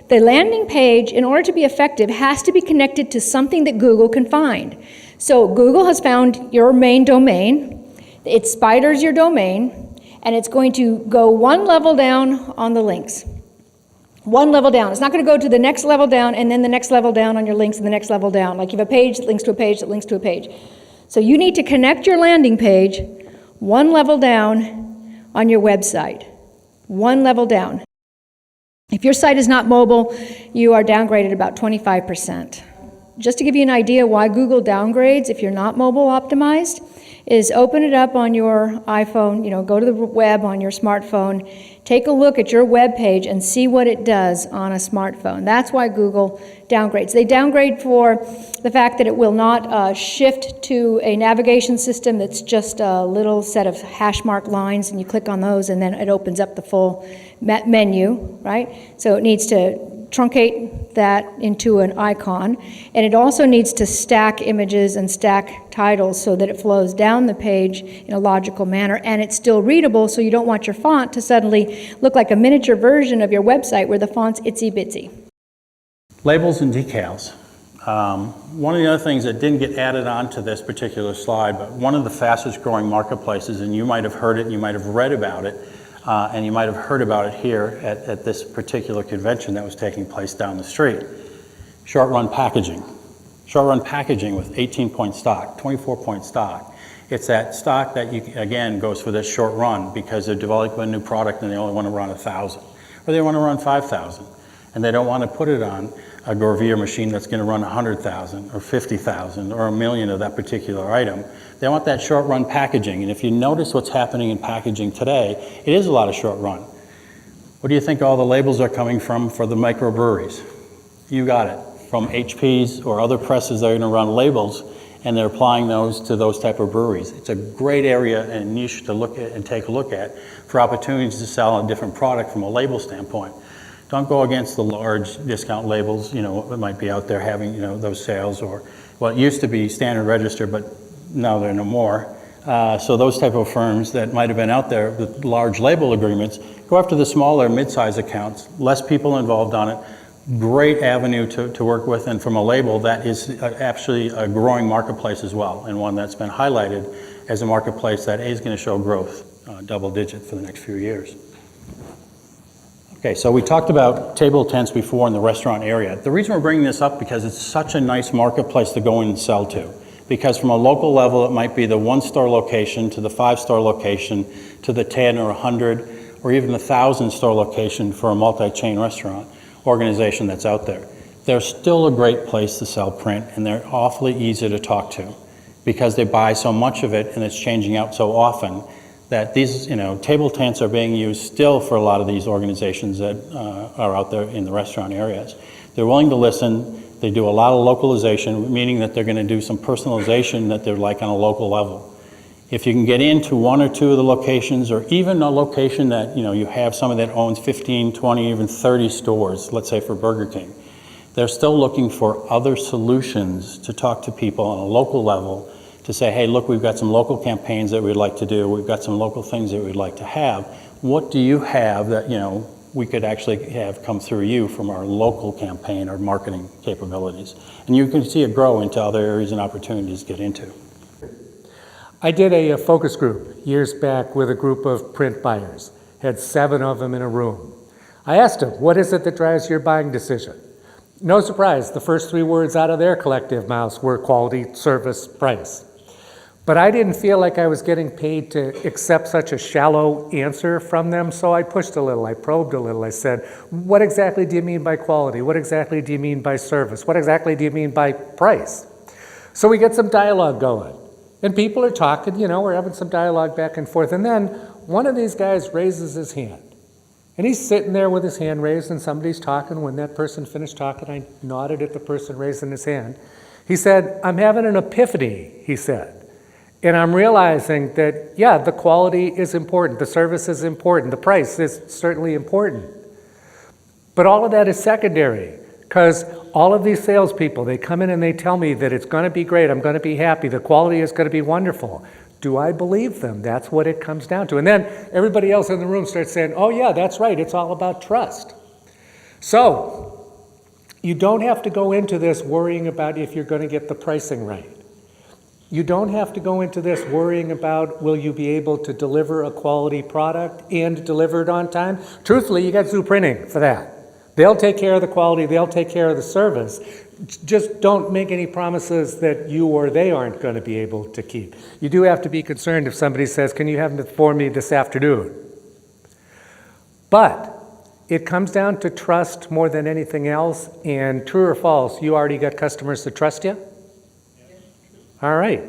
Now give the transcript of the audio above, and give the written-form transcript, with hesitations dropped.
the landing page, in order to be effective, has to be connected to something that Google can find. So Google has found your main domain, it spiders your domain, and it's going to go one level down on the links. One level down. It's not going to go to the next level down and then the next level down on your links and the next level down. Like you have a page that links to a page that links to a page. So you need to connect your landing page one level down on your website. One level down. If your site is not mobile, you are downgraded about 25%. Just to give you an idea why Google downgrades if you're not mobile optimized, is open it up on your iPhone, go to the web on your smartphone, take a look at your web page and see what it does on a smartphone. That's why Google downgrades. They downgrade for the fact that it will not shift to a navigation system that's just a little set of hash mark lines, and you click on those and then it opens up the full menu, right? So it needs to truncate that into an icon, and it also needs to stack images and stack titles so that it flows down the page in a logical manner, and it's still readable, so you don't want your font to suddenly look like a miniature version of your website where the font's itsy-bitsy. Labels and decals. One of the other things that didn't get added on to this particular slide, but one of the fastest growing marketplaces, and you might have heard it, and you might have read about it, and you might have heard about it here at this particular convention that was taking place down the street. Short-run packaging. Short-run packaging with 18-point stock, 24-point stock. It's that stock that, again, goes for this short run because they're developing a new product and they only want to run 1,000. Or they want to run 5,000. And they don't want to put it on a Gorvier machine that's going to run 100,000 or 50,000 or 1,000,000 of that particular item. They want that short run packaging. And if you notice what's happening in packaging today, it is a lot of short run. What do you think all the labels are coming from for the microbreweries? You got it. From HPs or other presses that are going to run labels, and they're applying those to those type of breweries. It's a great area and niche to look at and take a look at for opportunities to sell a different product from a label standpoint. Don't go against the large discount labels, that might be out there having, those sales, or well, it used to be standard register, but now they're no more. So those type of firms that might have been out there with large label agreements, go after the smaller mid-size accounts, less people involved on it, great avenue to work with, and from a label that is actually a growing marketplace as well, and one that's been highlighted as a marketplace that is going to show growth, double digit for the next few years. Okay, so we talked about table tents before in the restaurant area. The reason we're bringing this up because it's such a nice marketplace to go in and sell to. Because from a local level, it might be the 1-store location to the 5-store location to the 10 or 100 or even the 1,000-store location for a multi-chain restaurant organization that's out there. They're still a great place to sell print, and they're awfully easy to talk to because they buy so much of it and it's changing out so often that these, table tents are being used still for a lot of these organizations that are out there in the restaurant areas. They're willing to listen. They do a lot of localization, meaning that they're going to do some personalization that they're like on a local level. If you can get into 1 or 2 of the locations, or even a location that you have someone that owns 15, 20, even 30 stores, let's say for Burger King, they're still looking for other solutions to talk to people on a local level to say, hey, look, we've got some local campaigns that we'd like to do. We've got some local things that we'd like to have. What do you have that, we could actually have come through you from our local campaign or marketing capabilities? And you can see it grow into other areas and opportunities to get into. I did a focus group years back with a group of print buyers. Had 7 of them in a room. I asked them, what is it that drives your buying decision? No surprise, the first 3 words out of their collective mouths were quality, service, price. But I didn't feel like I was getting paid to accept such a shallow answer from them, so I pushed a little, I probed a little. I said, what exactly do you mean by quality? What exactly do you mean by service? What exactly do you mean by price? So we get some dialogue going. And people are talking, we're having some dialogue back and forth. And then one of these guys raises his hand. And he's sitting there with his hand raised, and somebody's talking. When that person finished talking, I nodded at the person raising his hand. He said, I'm having an epiphany, he said. And I'm realizing that, yeah, the quality is important, the service is important, the price is certainly important. But all of that is secondary, because all of these salespeople, they come in and they tell me that it's going to be great, I'm going to be happy, the quality is going to be wonderful. Do I believe them? That's what it comes down to. And then everybody else in the room starts saying, oh yeah, that's right, it's all about trust. So You don't have to go into this worrying about if you're going to get the pricing right. You don't have to go into this worrying about will you be able to deliver a quality product and deliver it on time. Truthfully, you got Zoo Printing for that. They'll take care of the quality, they'll take care of the service. Just don't make any promises that you or they aren't going to be able to keep. You do have to be concerned if somebody says, can you have them for me this afternoon? But it comes down to trust more than anything else, and true or false, you already got customers that trust you? All right.